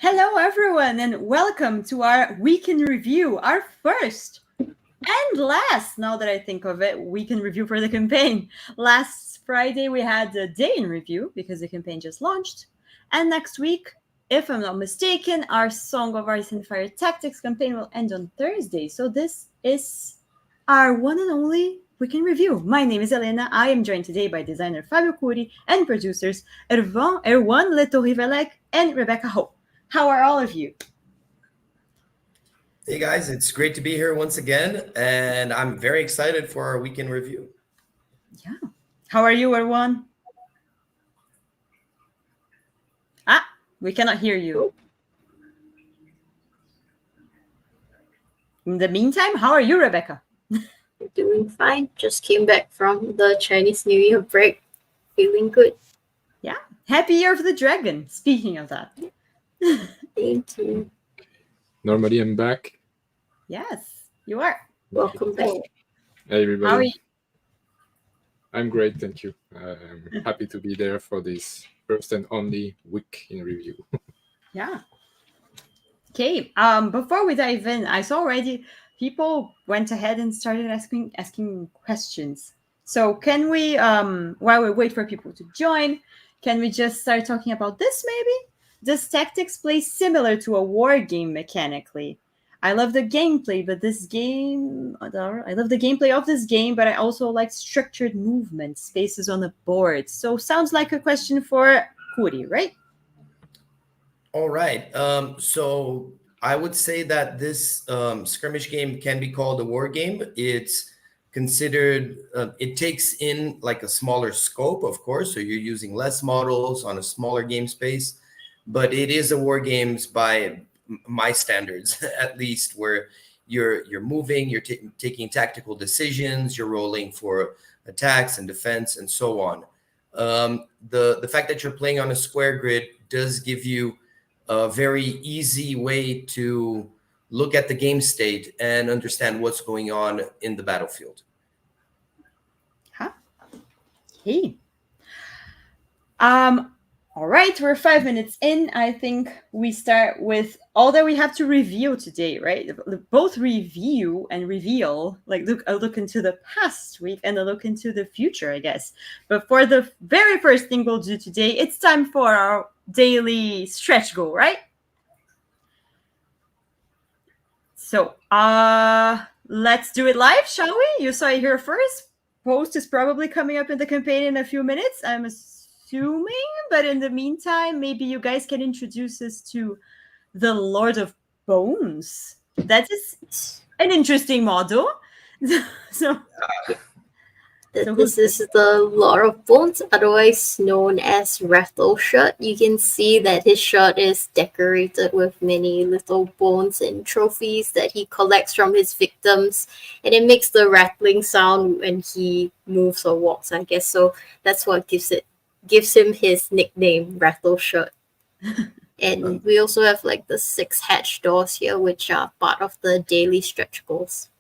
Hello, everyone, and welcome to our week in review, our first and last, now that I think of it, week in review for the campaign. Last Friday, we had a day in review because the campaign just launched. And next week, if I'm not mistaken, our Song of Ice and Fire Tactics campaign will end on Thursday. So this is our one and only week in review. My name is Elena. I am joined today by designer Fabio Curi and producers Erwan Leto-Rivelec and Rebecca Hope. How are all of you? Hey guys, it's great to be here once again, and I'm very excited for our weekend review. Yeah. How are you, Erwan? We cannot hear you. In the meantime, how are you, Rebecca? Doing fine. Just came back from the Chinese New Year break. Feeling good. Yeah. Happy Year of the Dragon. Speaking of that. Thank you. Normally I'm back. Yes, you are. Welcome back. Hey everybody. How are you? I'm great, thank you. I'm happy to be there for this first and only week in review. Yeah. Okay. Before we dive in, I saw already people went ahead and started asking questions. So can we, while we wait for people to join, can we just start talking about this maybe? Does tactics play similar to a war game mechanically? I love the gameplay, but this game, I love the gameplay of this game, but I also like structured movement, spaces on the board. So sounds like a question for Kuri, right? All right. So I would say that this skirmish game can be called a war game. It's considered, it takes in like a smaller scope, of course. So you're using less models on a smaller game space, but it is a war games by my standards, at least, where you're moving, you're taking tactical decisions, you're rolling for attacks and defense and so on. The fact that you're playing on a square grid does give you a very easy way to look at the game state and understand what's going on in the battlefield. Huh? Hey. All right, we're 5 minutes in. I think we start with all that we have to review today, right? Both review and reveal, like a look into the past week and a look into the future, I guess. But for the very first thing we'll do today, it's time for our daily stretch goal, right? So, let's do it live, shall we? You saw it here first. Post is probably coming up in the campaign in a few minutes, I'm assuming. But in the meantime, maybe you guys can introduce us to the Lord of Bones. That is an interesting model. So This is the Lord of Bones, otherwise known as Rattle Shirt. You can see that his shirt is decorated with many little bones and trophies that he collects from his victims, and it makes the rattling sound when he moves or walks, I guess. So that's what gives him his nickname, Rattle Shirt. And we also have like the 6 hatch doors here, which are part of the daily stretch goals.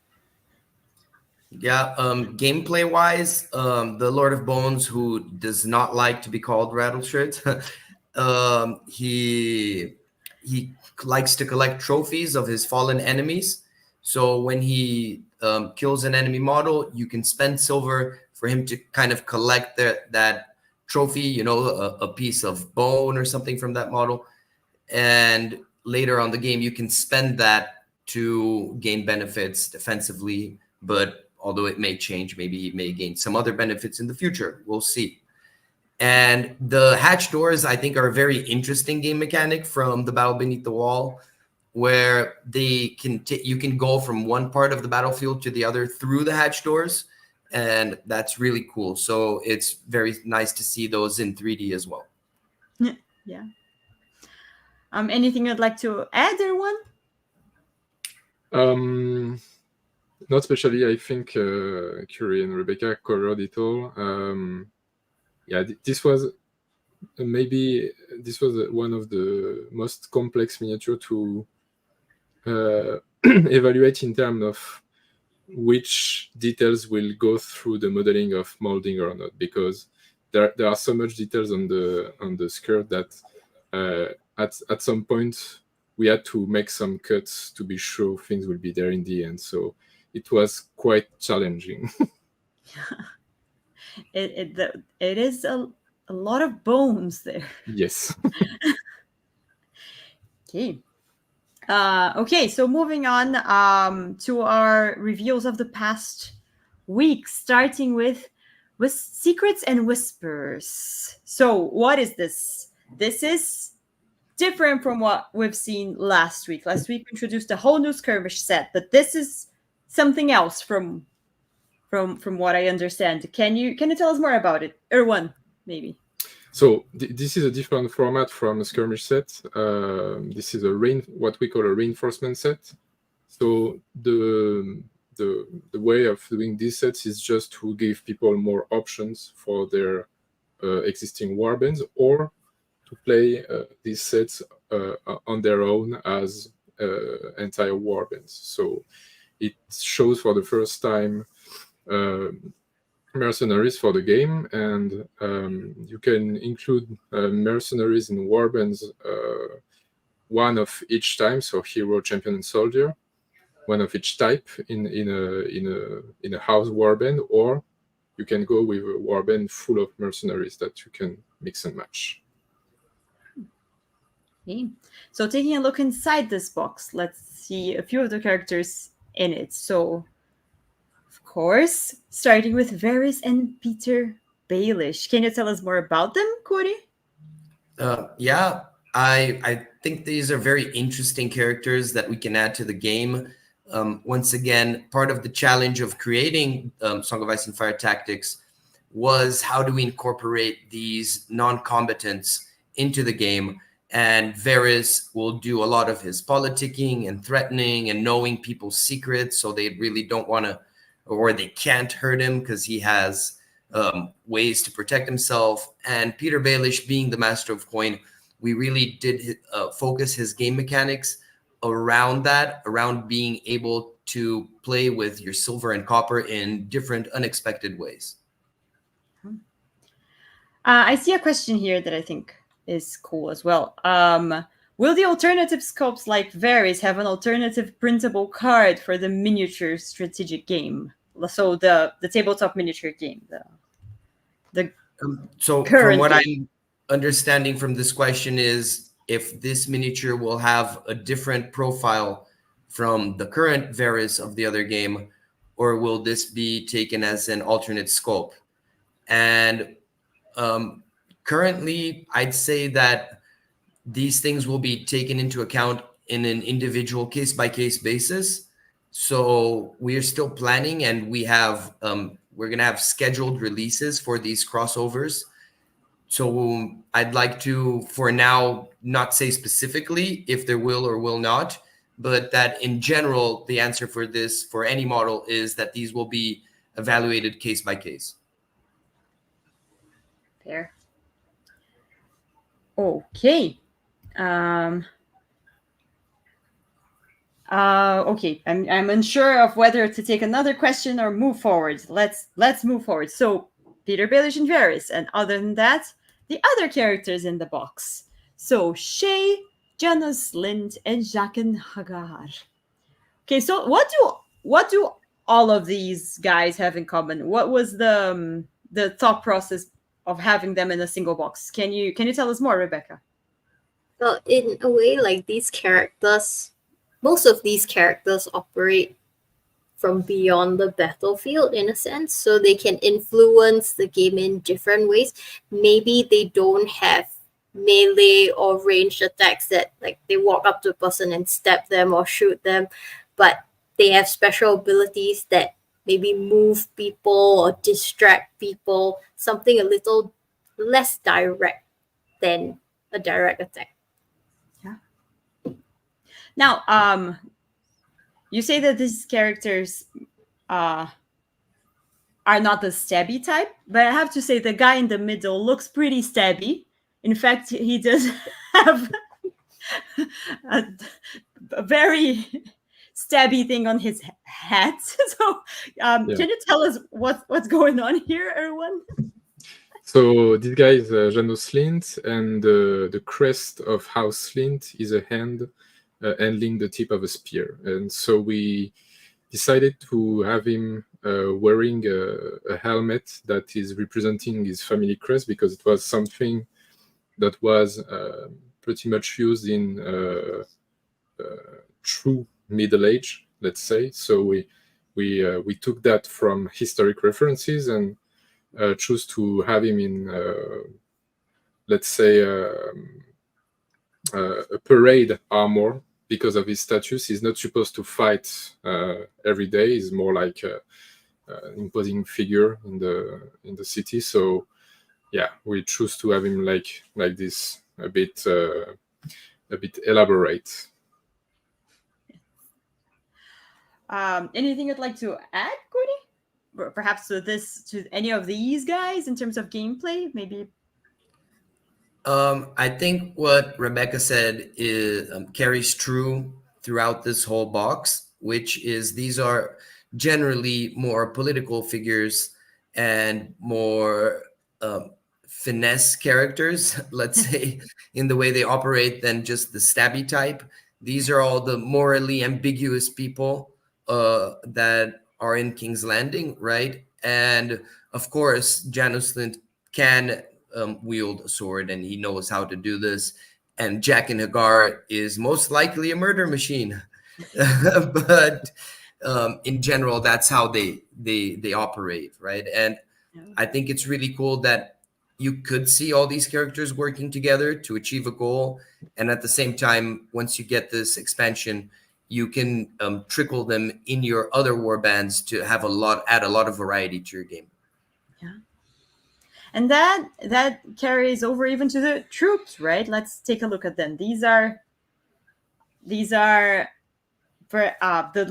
Yeah, gameplay wise, the Lord of Bones, who does not like to be called Rattleshirt, he likes to collect trophies of his fallen enemies. So when he kills an enemy model, you can spend silver for him to kind of collect that trophy, you know, a piece of bone or something from that model. And later on the game, you can spend that to gain benefits defensively, but although it may change, maybe he may gain some other benefits in the future. We'll see. And the hatch doors, I think, are a very interesting game mechanic from the Battle Beneath the Wall, where they can you can go from one part of the battlefield to the other through the hatch doors, and that's really cool. So it's very nice to see those in 3D as well. Yeah. Anything you'd like to add, everyone? Not especially. I think Curie and Rebecca covered it all. This was one of the most complex miniature to evaluate in terms of which details will go through the modeling of molding or not, because there are so much details on the skirt that at some point we had to make some cuts to be sure things will be there in the end. So it was quite challenging. It is a lot of bones there. Yes. Okay. Okay, so moving on to our reveals of the past week, starting with Secrets and Whispers. So what is this? This is different from what we've seen last week. Last week we introduced a whole new skirmish set, but this is something else from what I understand. Can you tell us more about it? Erwan, maybe. So this is a different format from a skirmish set. This is what we call a reinforcement set. So the way of doing these sets is just to give people more options for their existing warbands, or to play these sets on their own as entire warbands. So it shows for the first time mercenaries for the game, and you can include mercenaries in warbands, one of each time, so hero, champion, and soldier, one of each type in a house warband, or you can go with a warband full of mercenaries that you can mix and match. Okay. So taking a look inside this box, let's see a few of the characters in it. So course, starting with Varys and Peter Baelish. Can you tell us more about them, Corey? Yeah, I think these are very interesting characters that we can add to the game. Once again, part of the challenge of creating Song of Ice and Fire Tactics was how do we incorporate these non-combatants into the game. And Varys will do a lot of his politicking and threatening and knowing people's secrets, so they really don't want to, or they can't hurt him because he has ways to protect himself. And Peter Baelish, being the master of coin, we really did focus his game mechanics around that, around being able to play with your silver and copper in different unexpected ways. I see a question here that I think is cool as well. Will the alternative scopes like Varys have an alternative printable card for the miniature strategic game? So the tabletop miniature game. So from what I'm understanding from this question is if this miniature will have a different profile from the current Varys of the other game, or will this be taken as an alternate scope? And currently, I'd say that these things will be taken into account in an individual case-by-case basis. So we are still planning, and we have we're going to have scheduled releases for these crossovers. So I'd like to, for now, not say specifically if there will or will not, but that in general, the answer for this, for any model, is that these will be evaluated case by case. Fair. Okay. Okay, I'm unsure of whether to take another question or move forward. Let's move forward. So Peter Baelish and Varys, and other than that, the other characters in the box. So Shay, Janos Lind, and Jaqen H'ghar. Okay, so what do all of these guys have in common? What was the thought process of having them in a single box? Can you tell us more, Rebecca? Well, in a way, like these characters, most of these characters operate from beyond the battlefield in a sense, so they can influence the game in different ways. Maybe they don't have melee or ranged attacks that like they walk up to a person and stab them or shoot them, but they have special abilities that maybe move people or distract people, something a little less direct than a direct attack. Now, you say that these characters are not the stabby type, but I have to say the guy in the middle looks pretty stabby. In fact, he does have a very stabby thing on his hat. So, Can you tell us what's going on here, Erwan? So this guy is Janos Slint, and the crest of House Slint is a hand handling the tip of a spear. And so we decided to have him wearing a helmet that is representing his family crest, because it was something that was pretty much used in true Middle Age, let's say. So we took that from historic references and choose to have him in, let's say, a parade armor. Because of his status, he's not supposed to fight every day. He's more like an imposing figure in the city. So yeah, we choose to have him like this, a bit elaborate. Anything you'd like to add, Cody? Perhaps to any of these guys in terms of gameplay, maybe. I think what Rebecca said is carries true throughout this whole box, which is these are generally more political figures and more finesse characters, let's say, in the way they operate than just the stabby type. These are all the morally ambiguous people that are in King's Landing, right? And of course, Janos Slint can wield a sword, and he knows how to do this. And Jaqen H'ghar is most likely a murder machine, but in general, that's how they operate, right? And I think it's really cool that you could see all these characters working together to achieve a goal, and at the same time, once you get this expansion, you can trickle them in your other warbands to have add a lot of variety to your game. And that carries over even to the troops, right? Let's take a look at them. These are for the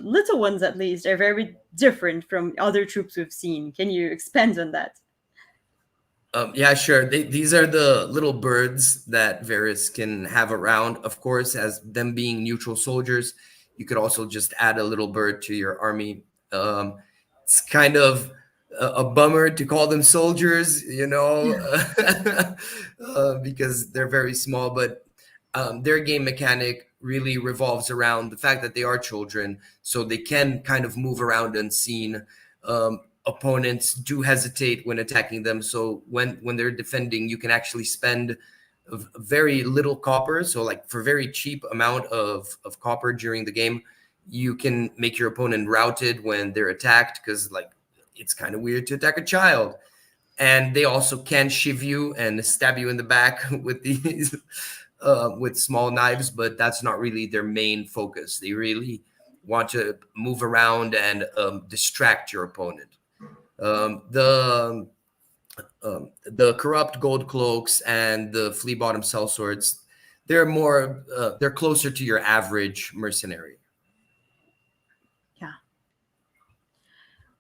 little ones, at least, are very different from other troops we've seen. Can you expand on that? Yeah, sure. These are the little birds that Varys can have around. Of course, as them being neutral soldiers, you could also just add a little bird to your army. It's kind of a bummer to call them soldiers, because they're very small, but their game mechanic really revolves around the fact that they are children, so they can kind of move around unseen. Opponents do hesitate when attacking them, so when they're defending, you can actually spend very little copper. So like for very cheap amount of copper during the game, you can make your opponent routed when they're attacked, because like it's kind of weird to attack a child. And they also can shiv you and stab you in the back with these with small knives, but that's not really their main focus. They really want to move around and distract your opponent. The corrupt gold cloaks and the flea bottom sellswords, they're closer to your average mercenary. Yeah.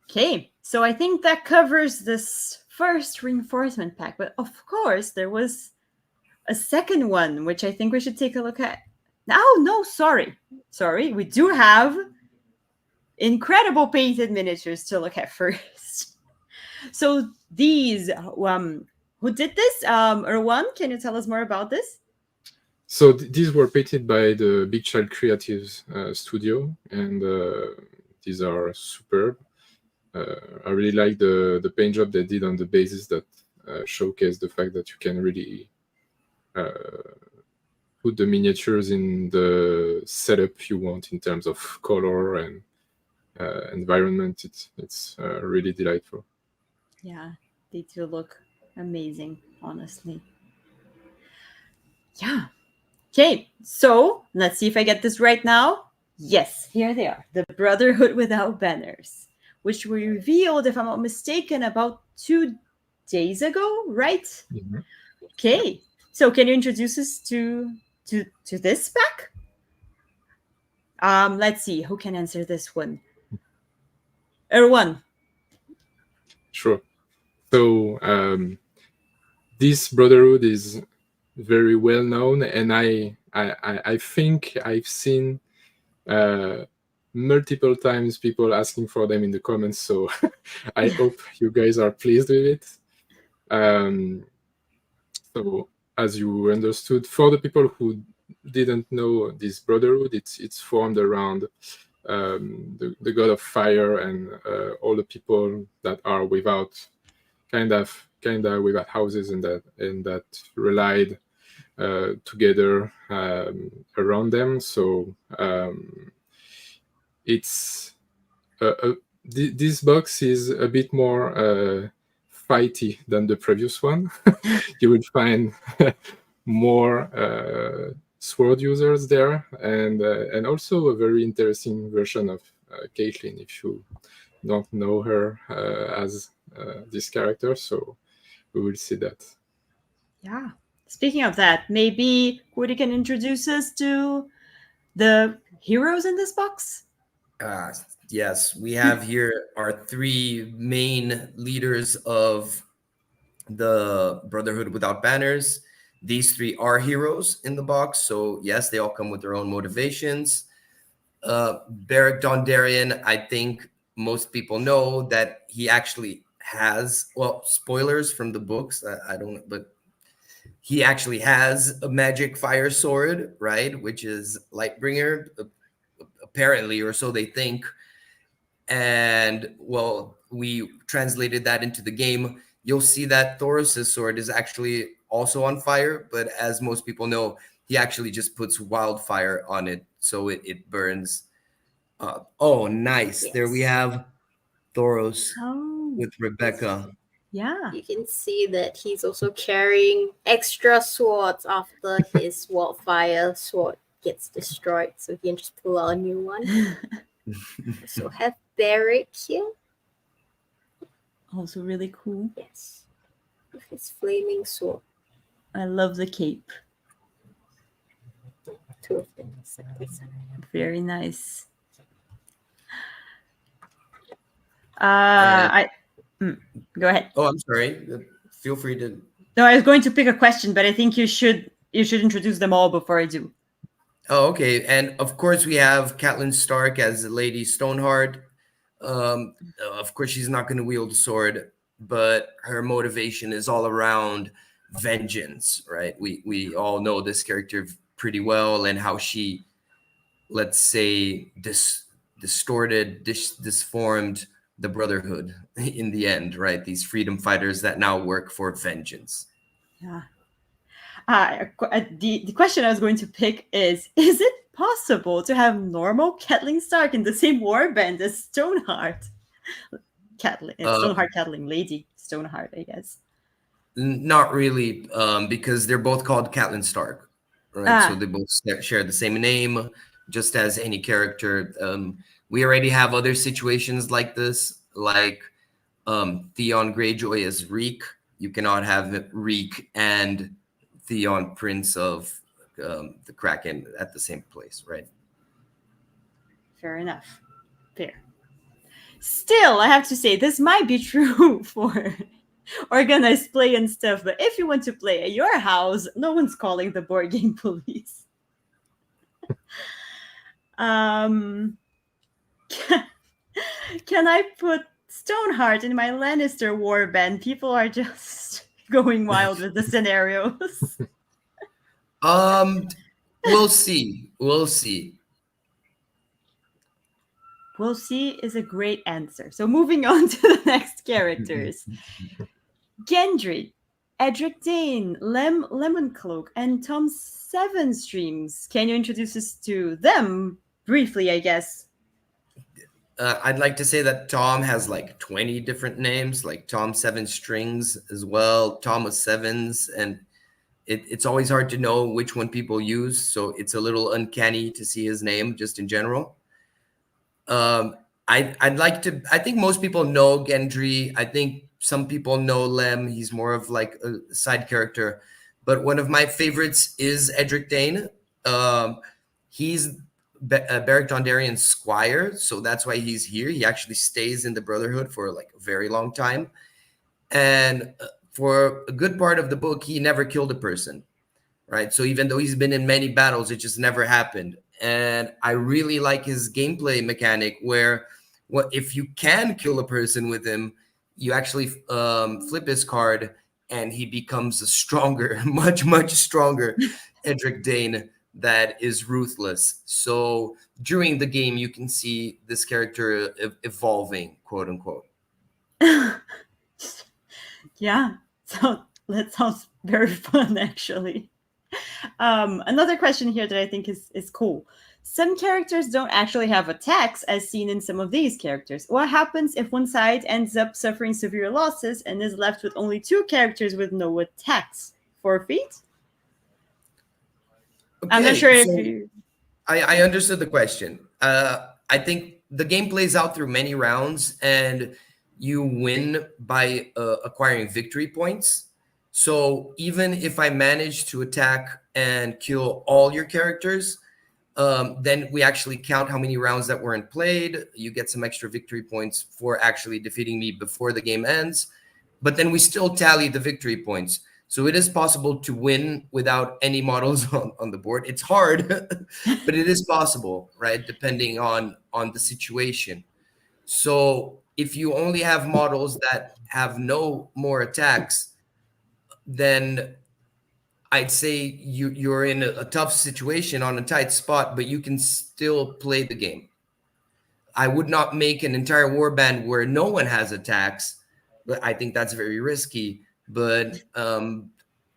Okay, so I think that covers this first reinforcement pack, but of course there was a second one, which I think we should take a look at. No, sorry, we do have incredible painted miniatures to look at first. So these, who did this? Erwan, can you tell us more about this? So these were painted by the Big Child Creatives studio, and these are superb. I really like the paint job they did on the bases that showcase the fact that you can really put the miniatures in the setup you want in terms of color and environment. It's really delightful. Yeah, they do look amazing, honestly. Yeah. Okay, so let's see if I get this right now. Yes, here they are. The Brotherhood Without Banners, which we revealed, if I'm not mistaken, about 2 days ago, right? Mm-hmm. Okay, so can you introduce us to this pack? Let's see, who can answer this one? Erwan. Sure. So this Brotherhood is very well known, and I think I've seen multiple times people asking for them in the comments. So I hope you guys are pleased with it. So as you understood, for the people who didn't know this brotherhood, it's formed around the god of fire and all the people that are without kind of without houses and that relied together around them. So it's this box is a bit more fighty than the previous one. You will find more sword users there, and also a very interesting version of Caitlyn, if you don't know her as this character. So we will see that. Yeah. Speaking of that, maybe Woody can introduce us to the heroes in this box? Yes, we have here our three main leaders of the Brotherhood Without Banners. These three are heroes in the box. So yes, they all come with their own motivations. Beric Dondarrion, I think most people know that he actually has, well, spoilers from the books, I don't, but he actually has a magic fire sword, right? Which is Lightbringer, apparently, or so they think. And well, we translated that into the game. You'll see that Thoros' sword is actually also on fire, but as most people know, he actually just puts wildfire on it, so it burns. Oh, nice. Yes. There we have Thoros Oh, with Rebecca. yeah. You can see that he's also carrying extra swords after his wildfire sword gets destroyed, so he can just pull out a new one. So have Beric here. Also really cool. Yes. With his flaming sword. I love the cape. Two of them side by side. Very nice. Go ahead. Oh, I'm sorry. Feel free to. No, I was going to pick a question, but I think you should introduce them all before I do. Oh, okay. And of course, we have Catelyn Stark as Lady Stoneheart. Of course, she's not going to wield a sword, but her motivation is all around vengeance, right? We all know this character pretty well, and how she, let's say, disformed the Brotherhood in the end, right? These freedom fighters that now work for vengeance. Yeah. The question I was going to pick is it possible to have normal Catelyn Stark in the same warband as Stoneheart? Stoneheart Catelyn, Lady Stoneheart, I guess. Not really, because they're both called Catelyn Stark, right? So they both share the same name, just as any character. We already have other situations like this, like Theon Greyjoy as Reek. You cannot have Reek and Theon, Prince of the Kraken, at the same place, right? Fair enough. Fair. Still, I have to say, this might be true for organized play and stuff, but if you want to play at your house, no one's calling the board game police. Can I put Stoneheart in my Lannister warband? People are just going wild with the scenarios. We'll see. We'll see. We'll see is a great answer. So moving on to the next characters. Gendry, Edric Dane, Lemoncloak, and Tom Sevenstreams. Can you introduce us to them briefly, I guess? I'd like to say that Tom has like 20 different names, like Tom Seven Strings as well, Thomas Sevens, and it's always hard to know which one people use. So it's a little uncanny to see his name just in general. I think most people know Gendry. I think some people know Lem. He's more of like a side character. But one of my favorites is Edric Dane. He's Beric Dondarrion's squire, so that's why he's here. He actually stays in the Brotherhood for like a very long time. And for a good part of the book, he never killed a person, right? So even though he's been in many battles, it just never happened. And I really like his gameplay mechanic where if you can kill a person with him, you actually flip his card and he becomes a stronger, much stronger Edric Dane that is ruthless. So during the game, you can see this character evolving, quote unquote. Yeah, so that sounds very fun, actually. Another question here that I think is cool. Some characters don't actually have attacks, as seen in some of these characters. What happens if one side ends up suffering severe losses and is left with only 2 characters with no attacks? Forfeit? I'm not sure so if you... I understood the question. I think the game plays out through many rounds, and you win by acquiring victory points. So even if I manage to attack and kill all your characters, then we actually count how many rounds that weren't played. You get some extra victory points for actually defeating me before the game ends. But then we still tally the victory points. So it is possible to win without any models on the board. It's hard, but it is possible, right? Depending on the situation. So if you only have models that have no more attacks, then I'd say you're in a tough situation on a tight spot, but you can still play the game. I would not make an entire warband where no one has attacks, but I think that's very risky. But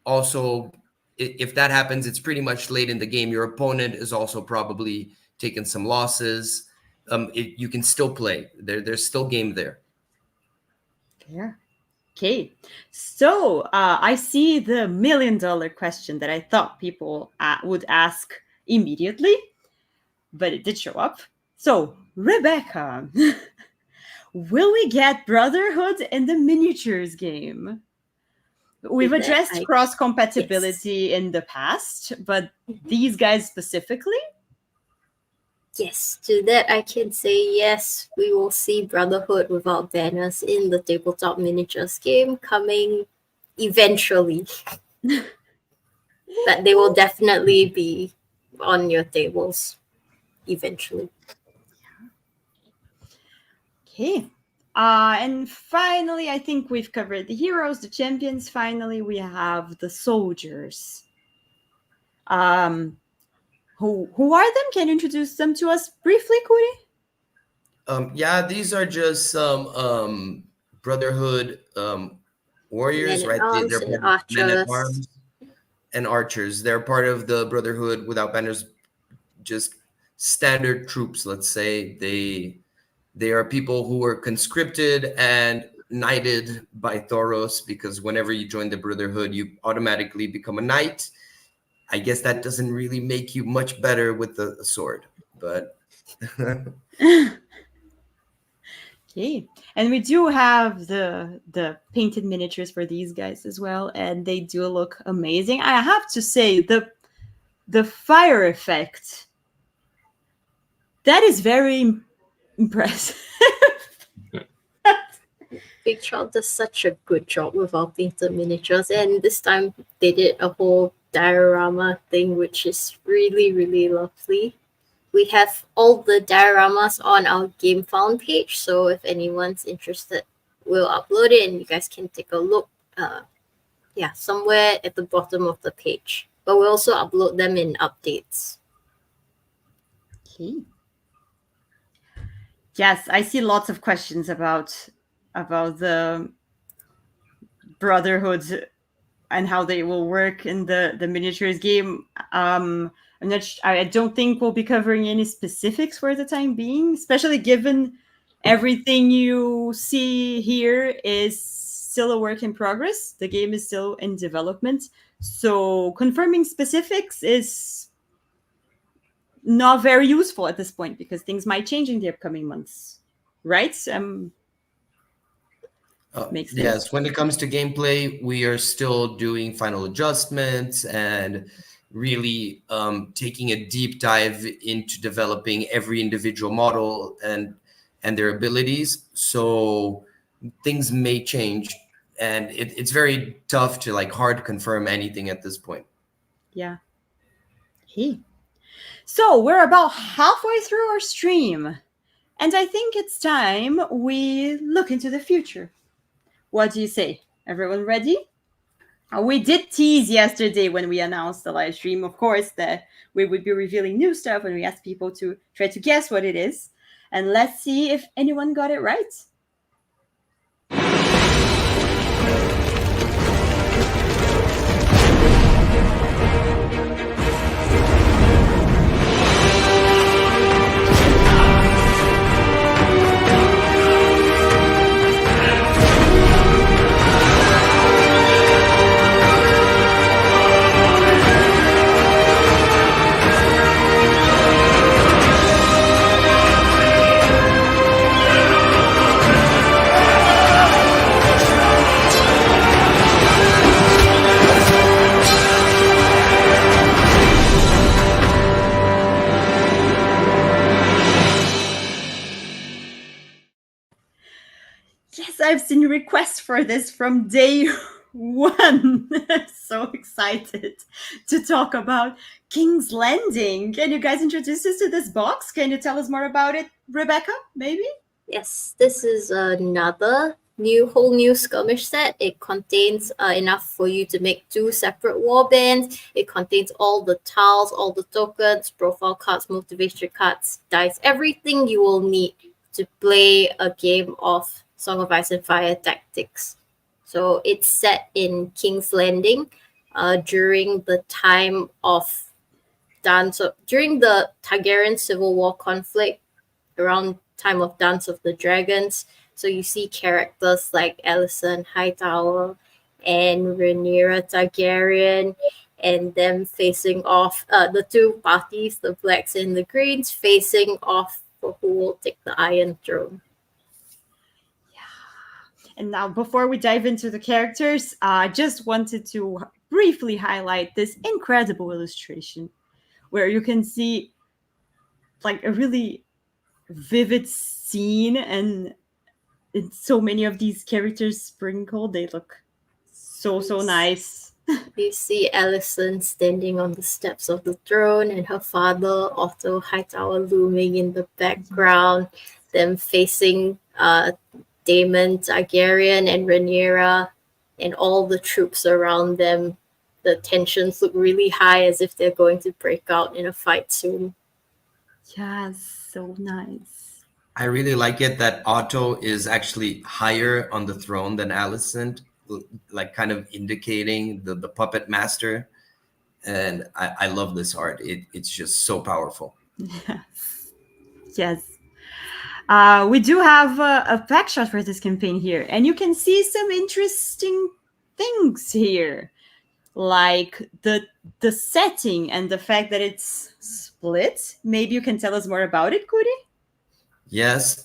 also, if that happens, it's pretty much late in the game. Your opponent is also probably taking some losses. You can still play. There's still game there. Yeah. Okay. So I see the $1 million question that I thought people would ask immediately, but it did show up. So, Rebecca, will we get Brotherhood in the miniatures game? We've addressed cross-compatibility in the past, but these guys specifically? Yes, to that I can say yes, we will see Brotherhood without banners in the tabletop miniatures game coming eventually. But they will definitely be on your tables eventually. Okay. And finally, I think we've covered the heroes, the champions. Finally, we have the soldiers. Who are them? Can you introduce them to us briefly, Kuri? Yeah, these are just some Brotherhood warriors, right? Men-at-arms and archers. Men-at-arms and archers. They're part of the Brotherhood without banners, just standard troops, let's say. They are people who were conscripted and knighted by Thoros, because whenever you join the Brotherhood, you automatically become a knight. I guess that doesn't really make you much better with the sword, but... Okay. And we do have the painted miniatures for these guys as well, and they do look amazing. I have to say, the fire effect, that is very impressive. Big Shot does such a good job with our painted miniatures, and this time they did a whole diorama thing, which is really, really lovely. We have all the dioramas on our GameFound page, so if anyone's interested, we'll upload it and you guys can take a look. Somewhere at the bottom of the page. But we'll also upload them in updates. Okay. Yes, I see lots of questions about the Brotherhoods and how they will work in the miniatures game. I don't think we'll be covering any specifics for the time being, especially given everything you see here is still a work in progress. The game is still in development. So confirming specifics is not very useful at this point because things might change in the upcoming months, right? Makes sense. Yes, when it comes to gameplay, we are still doing final adjustments and really taking a deep dive into developing every individual model and their abilities. So things may change, and it's very tough to hard confirm anything at this point. Yeah. Hey. So we're about halfway through our stream, and I think it's time we look into the future. What do you say? Everyone ready? We did tease yesterday when we announced the live stream, of course, that we would be revealing new stuff, and we asked people to try to guess what it is. And let's see if anyone got it right. Yes, I've seen requests for this from day one. So excited to talk about King's Landing. Can you guys introduce us to this box? Can you tell us more about it, Rebecca, maybe? Yes, this is another whole new skirmish set. It contains enough for you to make 2 separate warbands. It contains all the tiles, all the tokens, profile cards, motivation cards, dice, everything you will need to play a game of Song of Ice and Fire Tactics. So it's set in King's Landing during the time of during the Targaryen Civil War conflict, around time of Dance of the Dragons. So you see characters like Alicent Hightower and Rhaenyra Targaryen, and them facing off, the 2 parties, the blacks and the greens, facing off for who will take the Iron Throne. And now, before we dive into the characters, I just wanted to briefly highlight this incredible illustration where you can see like a really vivid scene, and it's so many of these characters sprinkled. They look so nice. You see Alicent standing on the steps of the throne, and her father, Otto Hightower, looming in the background, them facing Daemon Targaryen and Rhaenyra and all the troops around them. The tensions look really high, as if they're going to break out in a fight soon. Yes, so nice. I really like it that Otto is actually higher on the throne than Alicent, like kind of indicating the puppet master. And I love this art. It's just so powerful. Yes. We do have a fact shot for this campaign here, and you can see some interesting things here, like the setting and the fact that it's split. Maybe you can tell us more about it, Kuri? Yes.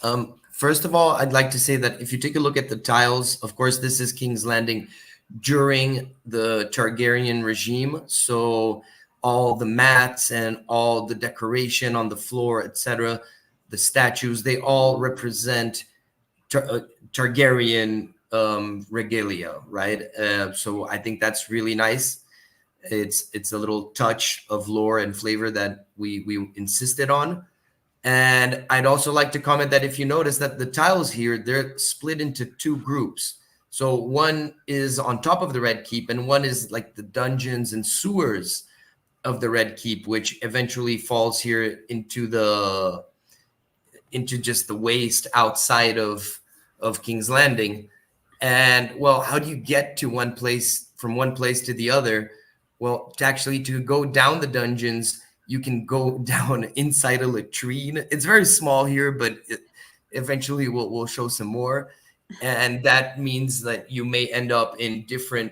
First of all, I'd like to say that if you take a look at the tiles, of course, this is King's Landing during the Targaryen regime. So all the mats and all the decoration on the floor, etc., the statues, they all represent Targaryen regalia, right? So I think that's really nice. It's a little touch of lore and flavor that we insisted on. And I'd also like to comment that if you notice that the tiles here, they're split into 2 groups. So one is on top of the Red Keep, and one is like the dungeons and sewers of the Red Keep, which eventually falls here into just the waste outside of King's Landing. And well, how do you get to one place, from one place to the other? Well, to go down the dungeons, you can go down inside a latrine. It's very small here, but eventually we'll show some more. And that means that you may end up in different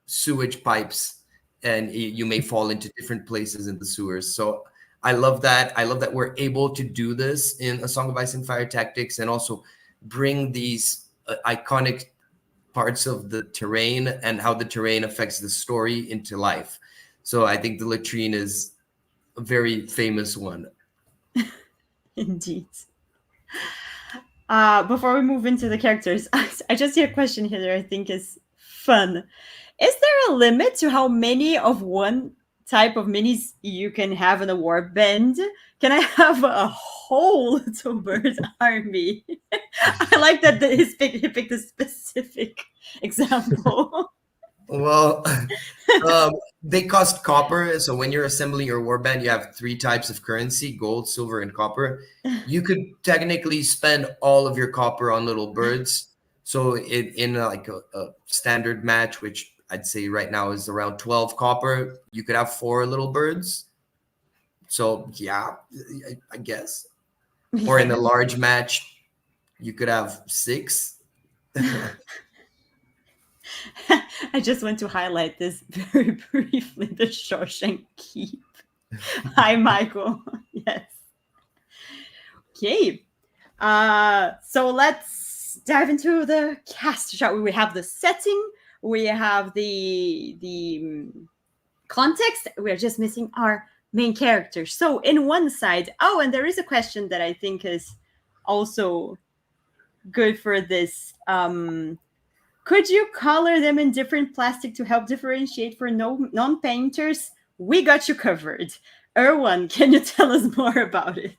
sewage pipes, and you may fall into different places in the sewers. So I love that. I love that we're able to do this in A Song of Ice and Fire Tactics, and also bring these iconic parts of the terrain and how the terrain affects the story into life. So I think the latrine is a very famous one. Indeed. Before we move into the characters, I just see a question here that I think is fun. Is there a limit to how many of one type of minis you can have in a warband? Can I have a whole Tobert army? I like that he picked a specific example. Well, they cost copper. So when you're assembling your warband, you have 3 types of currency: gold, silver, and copper. You could technically spend all of your copper on little birds. So in like a standard match, which I'd say right now is around 12 copper, you could have 4 little birds. So yeah, I guess. Or in a large match, you could have 6. I just want to highlight this very briefly, the Shawshank Keep. Hi, Michael. Yes. Okay. So let's dive into the cast, shall we? We have the setting, we have the context. We're just missing our main characters. So in one side, and there is a question that I think is also good for this. Could you color them in different plastic to help differentiate for non-painters? We got you covered. Erwan, can you tell us more about it?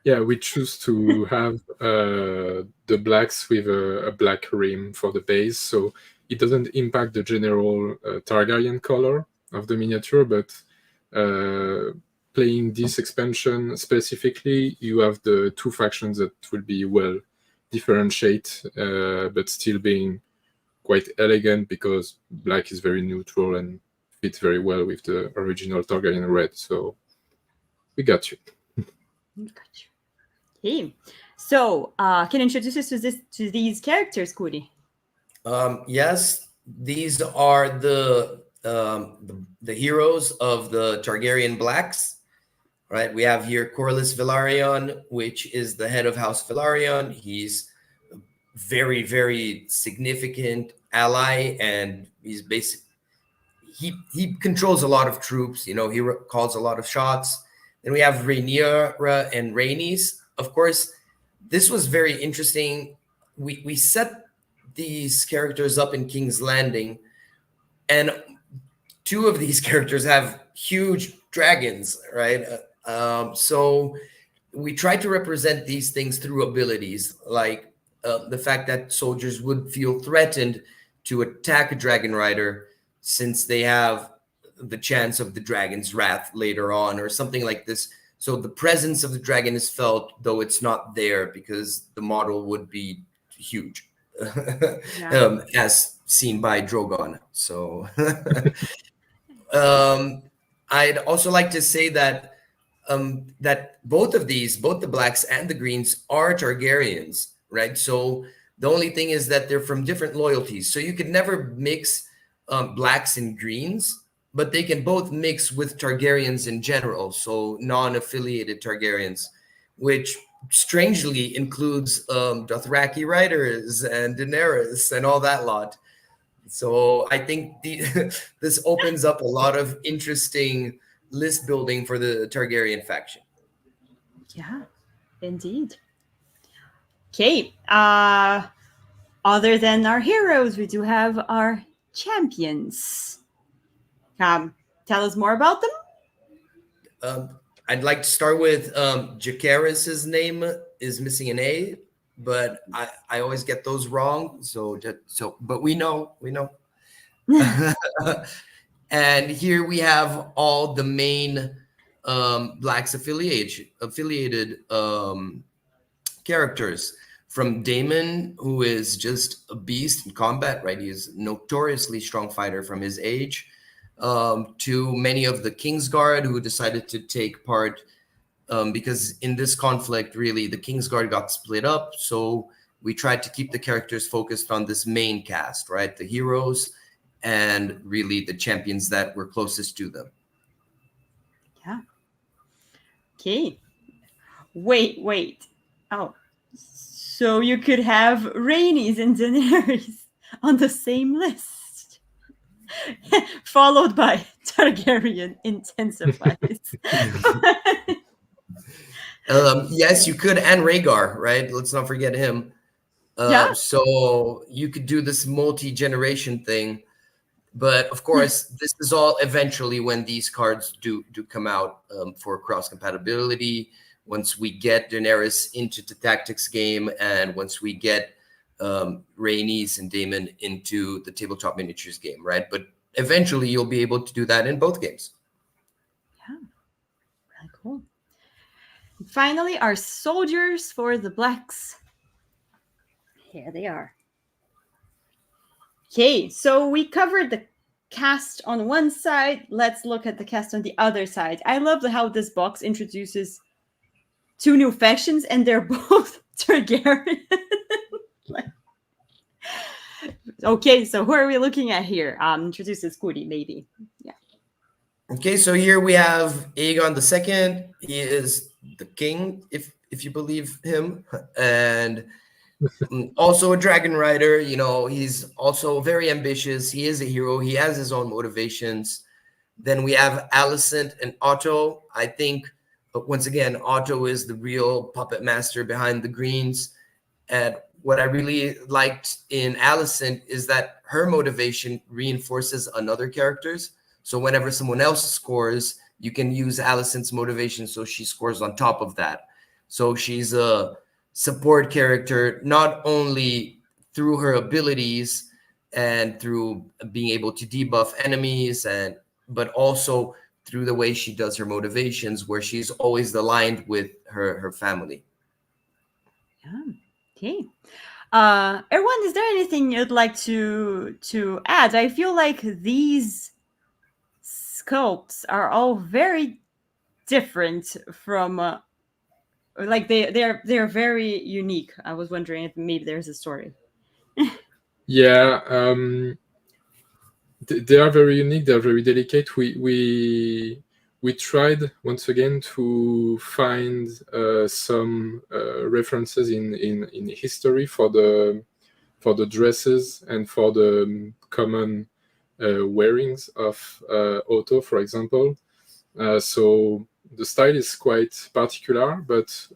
Yeah, we choose to have the blacks with a black rim for the base, so it doesn't impact the general Targaryen color of the miniature, but playing this expansion specifically, you have the 2 factions that will be well differentiate, but still being quite elegant, because black is very neutral and fits very well with the original Targaryen red. So we got you. Got you. Okay. So can you introduce us to these characters, Cody? Yes, these are the heroes of the Targaryen Blacks. Right, we have here Corlys Velaryon, which is the head of House Velaryon. He's a very, very significant ally, and he's he controls a lot of troops. He calls a lot of shots. Then we have Rhaenyra and Rhaenys. Of course, this was very interesting. We set these characters up in King's Landing, and 2 of these characters have huge dragons, right? So we try to represent these things through abilities, like the fact that soldiers would feel threatened to attack a dragon rider since they have the chance of the dragon's wrath later on, or something like this. So the presence of the dragon is felt, though it's not there, because the model would be huge, as seen by Drogon. So I'd also like to say that that both the blacks and the greens are Targaryens, right? So the only thing is that they're from different loyalties. So you could never mix blacks and greens, but they can both mix with Targaryens in general. So non-affiliated Targaryens, which strangely includes Dothraki riders and Daenerys and all that lot. So I think this opens up a lot of interesting list building for the Targaryen faction. Yeah, indeed. Okay. Other than our heroes, we do have our champions. Tell us more about them. I'd like to start with Jacaerys's name is missing an A, but I always get those wrong. But we know. And here we have all the main Blacks affiliated characters, from Daemon, who is just a beast in combat, right? He's a notoriously strong fighter from his age, to many of the Kingsguard who decided to take part, because in this conflict, really, the Kingsguard got split up. So we tried to keep the characters focused on this main cast, right? The heroes and really the champions that were closest to them. Yeah. Okay. Wait. Oh, so you could have Rhaenys and Daenerys on the same list, followed by Targaryen intensifies. Yes, you could, and Rhaegar, right? Let's not forget him. Yeah. So you could do this multi-generation thing. But of course, this is all eventually when these cards do come out for cross compatibility. Once we get Daenerys into the tactics game, and once we get Rhaenys and Daemon into the tabletop miniatures game, right? But eventually you'll be able to do that in both games. Yeah, really cool. And finally, our soldiers for the Blacks. Here they are. Okay, so we covered the cast on one side. Let's look at the cast on the other side. I love how this box introduces two new factions, and they're both Targaryen. Okay, so who are we looking at here? Introduce Skuri, maybe. Yeah. Okay, so here we have Aegon II. He is the king, if you believe him, and also a dragon rider. You know, he's also very ambitious. He is a hero. He has his own motivations. Then we have Alicent and Otto. I think, once again, Otto is the real puppet master behind the Greens. And what I really liked in Alicent is that her motivation reinforces another character's. So whenever someone else scores, you can use Alicent's motivation so she scores on top of that. So she's a support character, not only through her abilities and through being able to debuff enemies, but also through the way she does her motivations, where she's always aligned with her family. Yeah. Okay. Erwan, is there anything you'd like to add? I feel like these sculpts are all very different from like they're very unique. I was wondering if maybe there's a story. Yeah, they are very unique. They are very delicate. We tried once again to find some references in history for the dresses and for the common wearings of Otto, for example. So the style is quite particular, but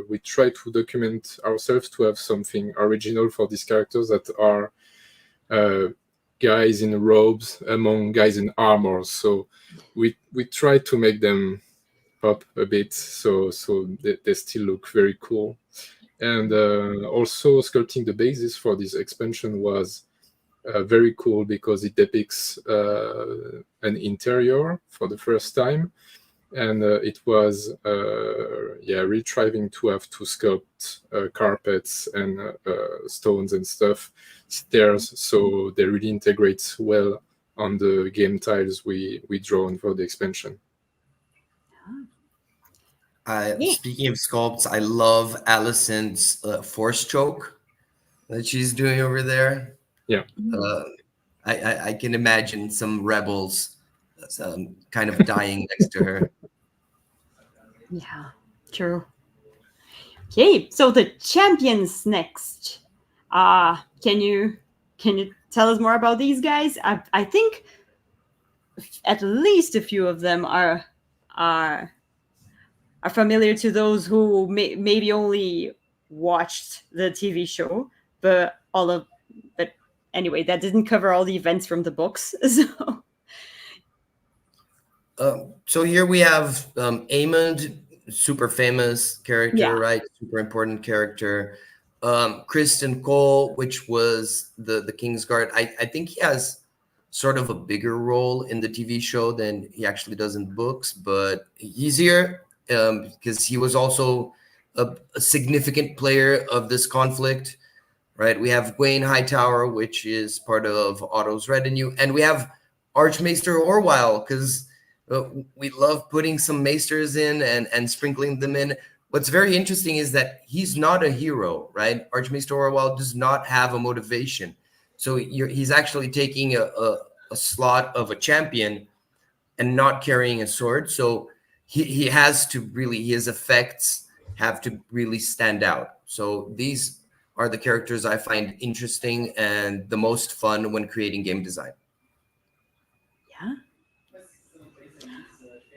we try to document ourselves to have something original for these characters that are guys in robes among guys in armor. So we try to make them pop a bit, so they still look very cool. And also sculpting the basis for this expansion was very cool because it depicts an interior for the first time. And it was really trying to have to sculpt carpets and stones and stuff, stairs, so they really integrate well on the game tiles we drawn for the expansion. Speaking of sculpts, I love Alicent's force choke that she's doing over there. Yeah. I can imagine some rebels kind of dying next to her. Yeah, true. Okay, so the champions next. Can you tell us more about these guys? I think at least a few of them are familiar to those who maybe only watched the TV show, but anyway, that didn't cover all the events from the books. So here we have Aemond, super famous character, Yeah. right? Super important character. Criston Cole, which was the Kingsguard. I think he has sort of a bigger role in the TV show than he actually does in the books, but he's here because he was also a significant player of this conflict, right? We have Gwaine Hightower, which is part of Otto's retinue, and we have Archmaester Orwyle, because we love putting some maesters in and sprinkling them in. What's very interesting is that he's not a hero, right? Archmaester Orwyle does not have a motivation. So he's actually taking a slot of a champion and not carrying a sword. So he has to really, his effects have to really stand out. So these are the characters I find interesting and the most fun when creating game design. Yeah.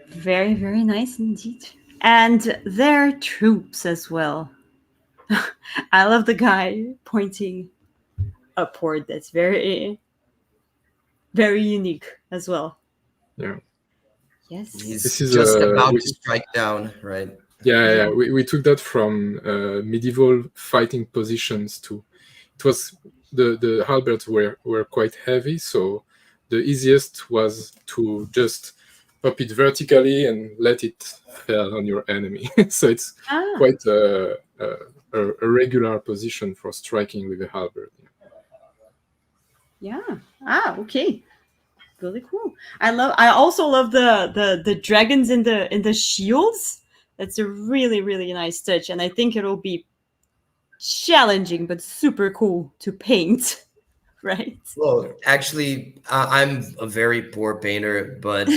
Very, very nice indeed. And their troops as well. I love the guy pointing upward. That's very, very unique as well. Yeah. Yes. He's This is, just about to strike down, right? Yeah. We took that from medieval fighting positions too. it was the halberds were quite heavy, so the easiest was to just pop it vertically and let it fall on your enemy. So it's quite a regular position for striking with a halberd. Yeah. Okay. Really cool. I also love the dragons in the shields. That's a really, really nice touch, and I think it'll be challenging but super cool to paint. Right? Well, actually, I'm a very poor painter, but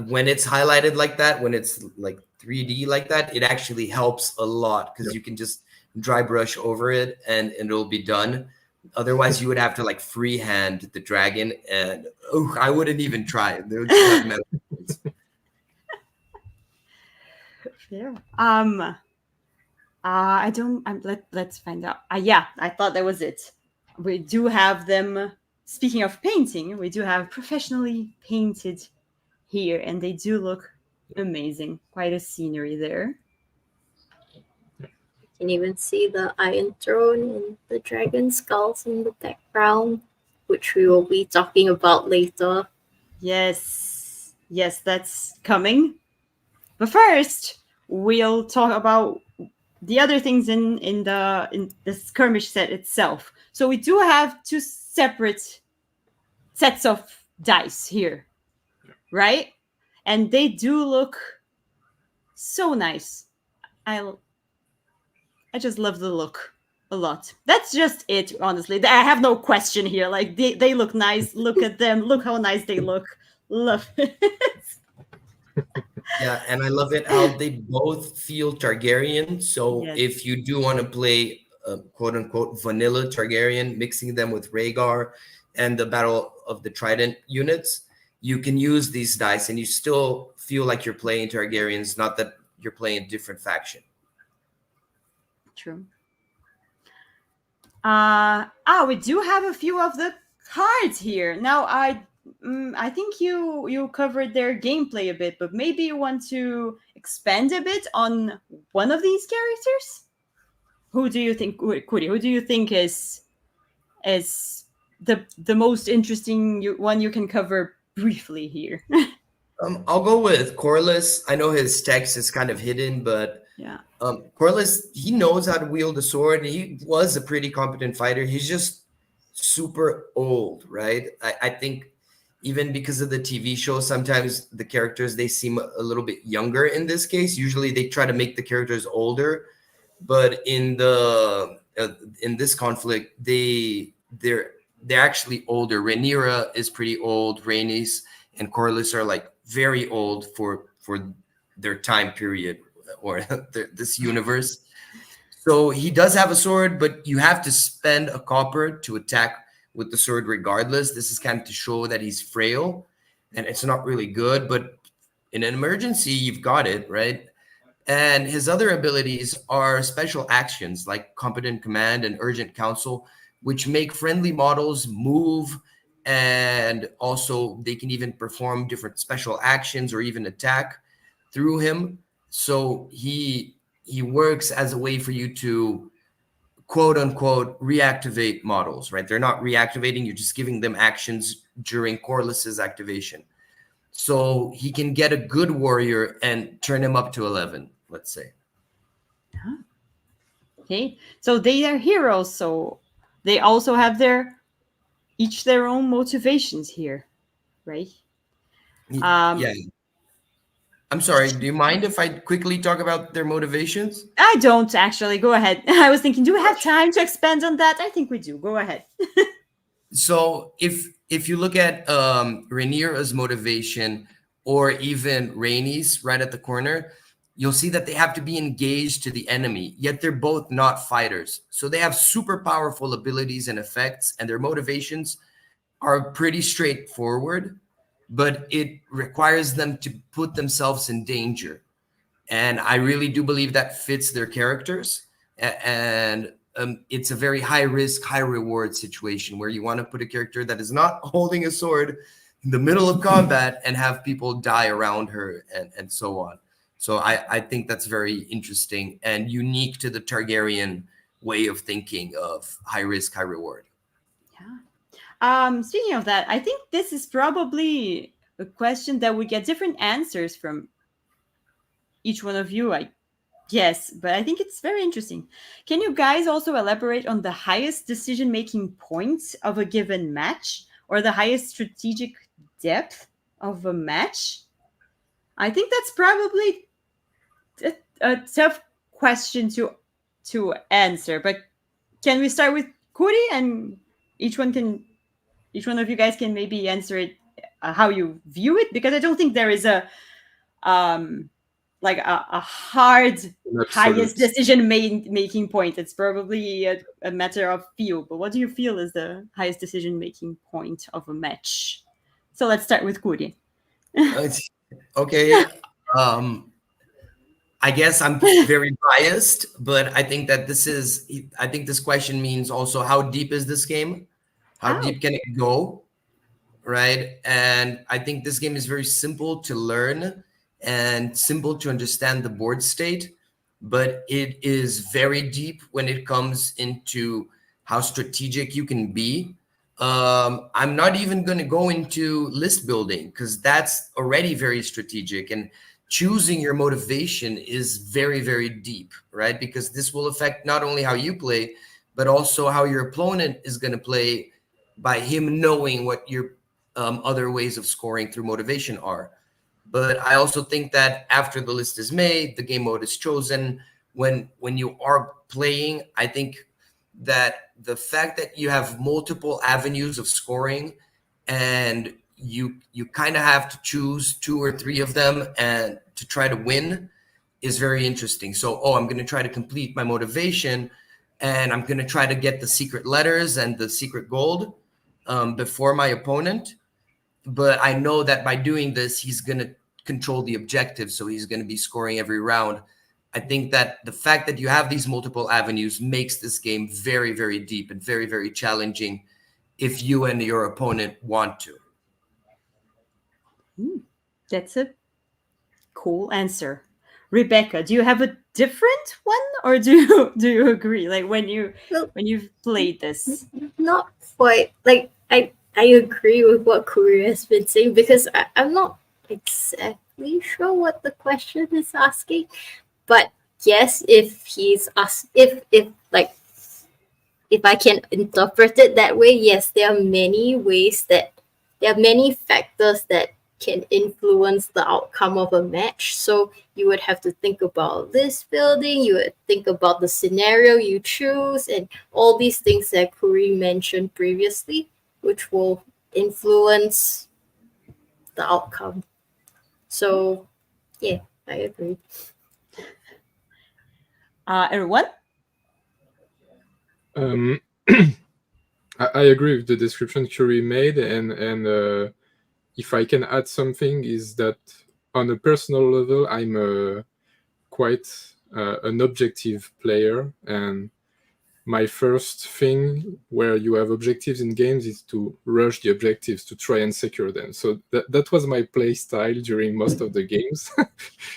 when it's highlighted like that, when it's like 3D like that, it actually helps a lot because you can just dry brush over it and it'll be done. Otherwise, you would have to like freehand the dragon, and I wouldn't even try. They would just have metal. Yeah. I don't. Let's find out. Yeah, I thought that was it. We do have them. Speaking of painting, we do have professionally painted here, and they do look amazing. Quite a scenery there. You can even see the Iron Throne and the dragon skulls in the background, which we will be talking about later. Yes, that's coming. But first, we'll talk about the other things in the skirmish set itself. So we do have two separate sets of dice here, right? And they do look so nice. I just love the look a lot. That's just it, honestly. I have no question here. Like they look nice. Look at them. Look how nice they look. Love it. Yeah, and I love it how they both feel Targaryen. So if you do want to play quote unquote vanilla Targaryen, mixing them with Rhaegar and the Battle of the Trident units, you can use these dice and you still feel like you're playing Targaryens, not that you're playing a different faction. True. We do have a few of the cards here. Now I think you covered their gameplay a bit, but maybe you want to expand a bit on one of these characters? Who do you think, Kuri? Who do you think is the most interesting one you can cover briefly here? I'll go with Corlys. I know his text is kind of hidden, but yeah, Corlys, he knows how to wield a sword. He was a pretty competent fighter. He's just super old, right? I think even because of the TV show, sometimes the characters, they seem a little bit younger in this case. Usually they try to make the characters older, but in this conflict, they're actually older. Rhaenyra is pretty old. Rhaenys and Corlys are like very old for their time period or this universe. So he does have a sword, but you have to spend a copper to attack with the sword regardless. This is kind of to show that he's frail and it's not really good, but in an emergency, you've got it, right? And his other abilities are special actions like Competent Command and Urgent Counsel, which make friendly models move, and also they can even perform different special actions or even attack through him. So he works as a way for you to quote unquote reactivate models, right? They're not reactivating, you're just giving them actions during Corlys's activation. So he can get a good warrior and turn him up to 11, let's say. Okay, so they are heroes, so they also have each their own motivations here, right? Yeah. I'm sorry, do you mind if I quickly talk about their motivations? I don't actually. Go ahead. I was thinking, do we have time to expand on that? I think we do. Go ahead. So if you look at Rhaenyra's motivation or even Rhaenys right at the corner, you'll see that they have to be engaged to the enemy, yet they're both not fighters. So they have super powerful abilities and effects, and their motivations are pretty straightforward, but it requires them to put themselves in danger. And I really do believe that fits their characters. And it's a very high risk, high reward situation where you want to put a character that is not holding a sword in the middle of combat and have people die around her and so on. So I think that's very interesting and unique to the Targaryen way of thinking of high risk, high reward. Speaking of that, I think this is probably a question that we get different answers from each one of you, I guess, but I think it's very interesting. Can you guys also elaborate on the highest decision-making points of a given match or the highest strategic depth of a match? I think that's probably a tough question to answer, but can we start with Kuri, and each one of you guys can maybe answer it how you view it, because I don't think there is a hard highest decision making point. It's probably a matter of feel. But what do you feel is the highest decision making point of a match? So let's start with Kuri. Okay. I guess I'm very biased, but I think that this question means also how deep is this game? How deep can it go? Right. And I think this game is very simple to learn and simple to understand the board state, but it is very deep when it comes into how strategic you can be. I'm not even going to go into list building because that's already very strategic, and choosing your motivation is very, very deep, right? Because this will affect not only how you play, but also how your opponent is going to play by him knowing what your other ways of scoring through motivation are. But I also think that after the list is made, the game mode is chosen, when you are playing, I think that the fact that you have multiple avenues of scoring and you kind of have to choose 2 or 3 of them and to try to win is very interesting. So, I'm going to try to complete my motivation, and I'm going to try to get the secret letters and the secret gold before my opponent. But I know that by doing this, he's going to control the objective, so he's going to be scoring every round. I think that the fact that you have these multiple avenues makes this game very, very deep and very, very challenging if you and your opponent want to. That's a cool answer. Rebecca, do you have a different one, or do you agree? Like when you've played this? Not quite. Like I agree with what Kuri has been saying, because I'm not exactly sure what the question is asking. But yes, if I can interpret it that way, yes, there are many factors that can influence the outcome of a match. So you would have to think about list building, you would think about the scenario you choose, and all these things that Kuri mentioned previously, which will influence the outcome. So yeah, I agree. Everyone? I agree with the description Kuri made, and if I can add something, is that on a personal level, I'm quite an objective player, and my first thing where you have objectives in games is to rush the objectives to try and secure them. So that was my play style during most of the games.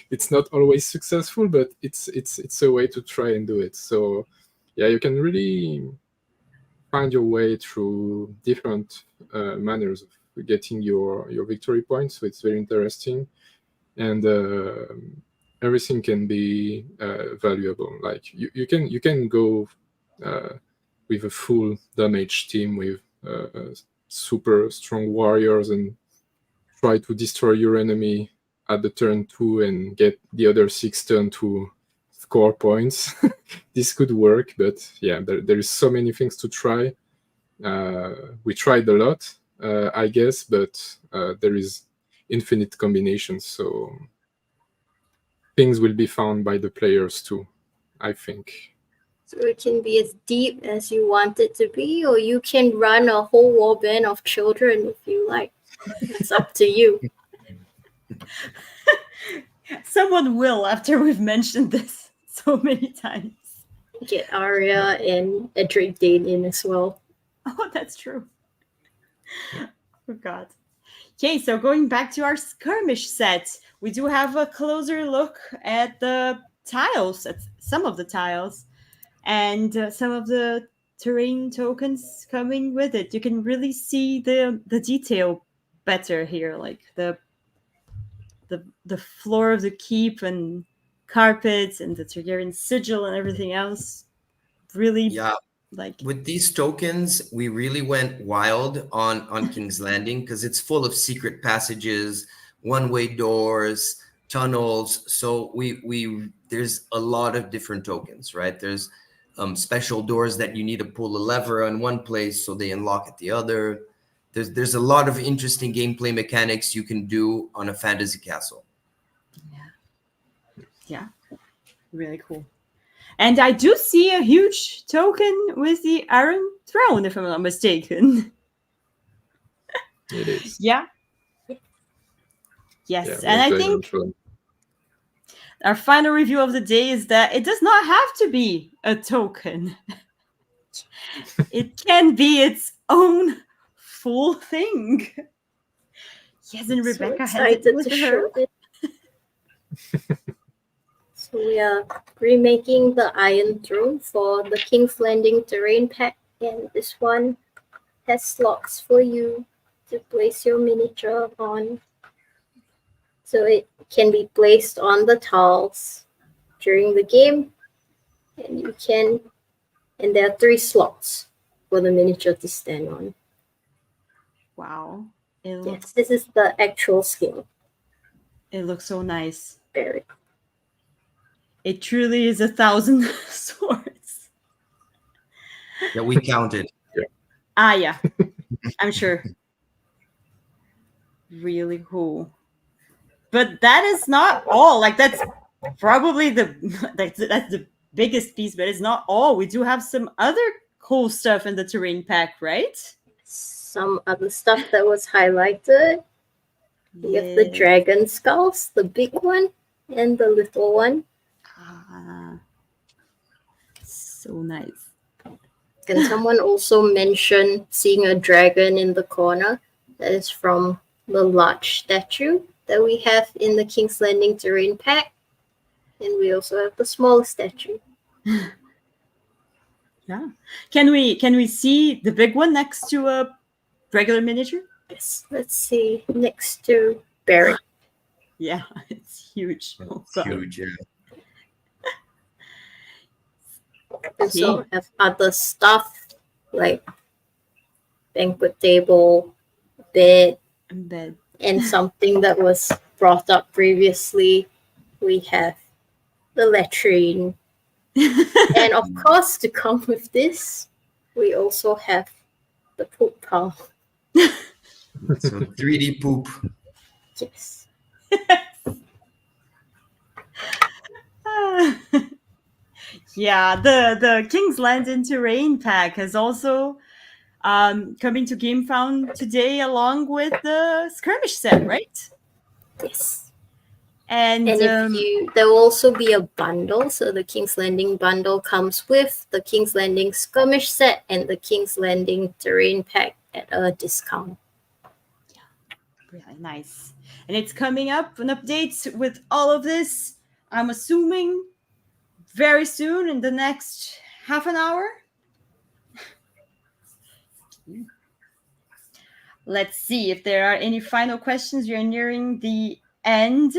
It's not always successful, but it's a way to try and do it. So yeah, you can really find your way through different manners of getting your victory points. So it's very interesting, and everything can be valuable. Like you can go with a full damage team with super strong warriors and try to destroy your enemy at the turn 2 and get the other 6 turn to score points. This could work, but yeah, there is so many things to try. We tried a lot, I guess, but there is infinite combinations, so things will be found by the players too, I think. So it can be as deep as you want it to be, or you can run a whole warband of children if you like. It's up to you. Someone will, after we've mentioned this so many times. Get Arya and Edric Dane in as well. Oh, that's true. Oh, God. Okay, so going back to our skirmish set, we do have a closer look at the tiles, at some of the tiles. and some of the terrain tokens coming with it. You can really see the detail better here, like the floor of the keep and carpets and the Targaryen sigil and everything else. Really, Yeah. like With these tokens, we really went wild on King's Landing because it's full of secret passages, one-way doors, tunnels. So we there's a lot of different tokens, right? There's special doors that you need to pull a lever on one place so they unlock at the other. There's a lot of interesting gameplay mechanics you can do on a fantasy castle. yeah, really cool. And I do see a huge token with the Iron Throne, if I'm not mistaken. It is. Yeah. Yes, Yeah, and I with the think intro. our final review of the day is that it does not have to be a token. It can be its own full thing. Yes, and So Rebecca has excited it with to her. show it. So we are remaking the Iron Throne for the King's Landing terrain pack, and this one has slots for you to place your miniature on. So it can be placed on the tiles during the game, and there are 3 slots for the miniature to stand on. Wow. It Yes, looks this is the actual scale. so nice. Very. It truly is 1,000 swords. Yeah, we counted. Ah, yeah. I'm sure. Really cool. But that is not all. Like, that's probably that's the biggest piece, but it's not all. We do have some other cool stuff in the terrain pack, right? Some other stuff that was highlighted. We have the Yeah. dragon skulls, the big one and the little one. Ah, so nice. And someone also mentioned seeing a dragon in the corner. That is from the large statue that we have in the King's Landing terrain pack. And we also have the small statue. Yeah. Can we see the big one next to a regular miniature? Yes, let's see. Next to Barry. Yeah, it's huge. It's huge, yeah. We also have other stuff like banquet table, bed, Bed. and something that was brought up previously. We have the latrine. And of course, to come with this, we also have the poop pile. So 3D poop. Yes. Yeah, the King's Landing terrain pack has also coming to GameFound today along with the skirmish set, right? Yes. And And there will also be a bundle. So the King's Landing bundle comes with the King's Landing skirmish set and the King's Landing terrain pack at a discount. really nice. And it's coming up an update with all of this, I'm assuming, very soon in the next half an hour. Let's see if there are any final questions. We are nearing the end.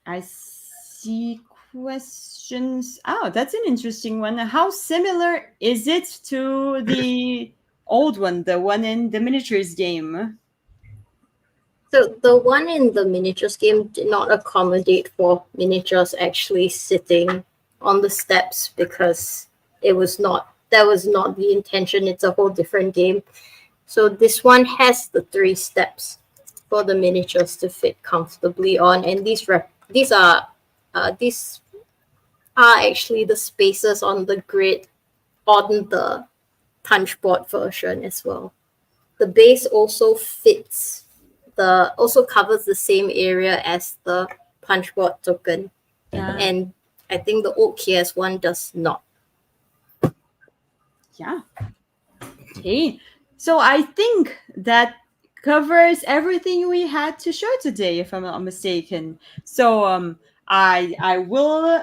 I see questions. Oh, that's an interesting one. How similar is it to the old one, the one in the miniatures game? So the one in the miniatures game did not accommodate for miniatures actually sitting on the steps because that was not the intention. It's a whole different game. So this one has the 3 steps for the miniatures to fit comfortably on, and these are actually the spaces on the grid on the punchboard version as well. The base also covers the same area as the punchboard token, and I think the old KS one does not. Yeah. Okay. So I think that covers everything we had to show today, if I'm not mistaken. So I will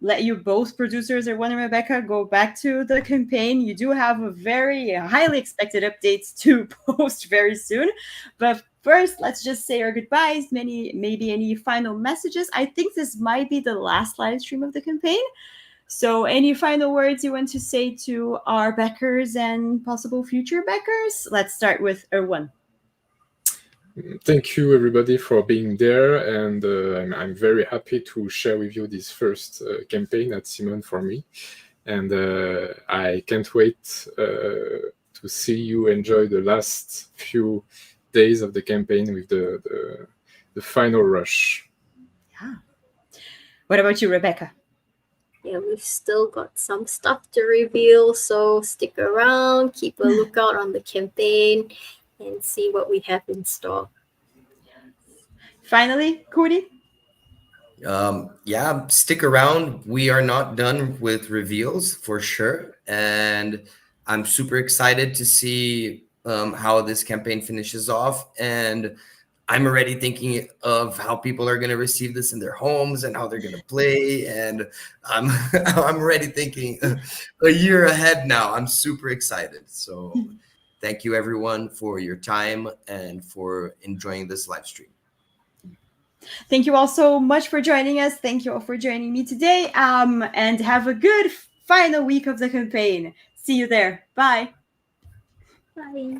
let you both, producers Erwan and Rebecca, go back to the campaign. You do have a very highly expected updates to post very soon. But first, let's just say our goodbyes. Maybe any final messages. I think this might be the last live stream of the campaign. So any final words you want to say to our backers and possible future backers? Let's start with Erwan. Thank you, everybody, for being there, and I'm very happy to share with you this first campaign at Simon for me, and I can't wait to see you enjoy the last few days of the campaign with the final rush. Yeah. What about you, Rebecca? Yeah, we've still got some stuff to reveal, so stick around, keep a lookout on the campaign, and see what we have in store. Finally, Cody? Yeah, stick around. We are not done with reveals for sure. And I'm super excited to see how this campaign finishes off. And I'm already thinking of how people are going to receive this in their homes and how they're going to play. And I'm already thinking a year ahead now. I'm super excited. So thank you, everyone, for your time and for enjoying this live stream. Thank you all so much for joining us. Thank you all for joining me today. And have a good final week of the campaign. See you there. Bye. Bye.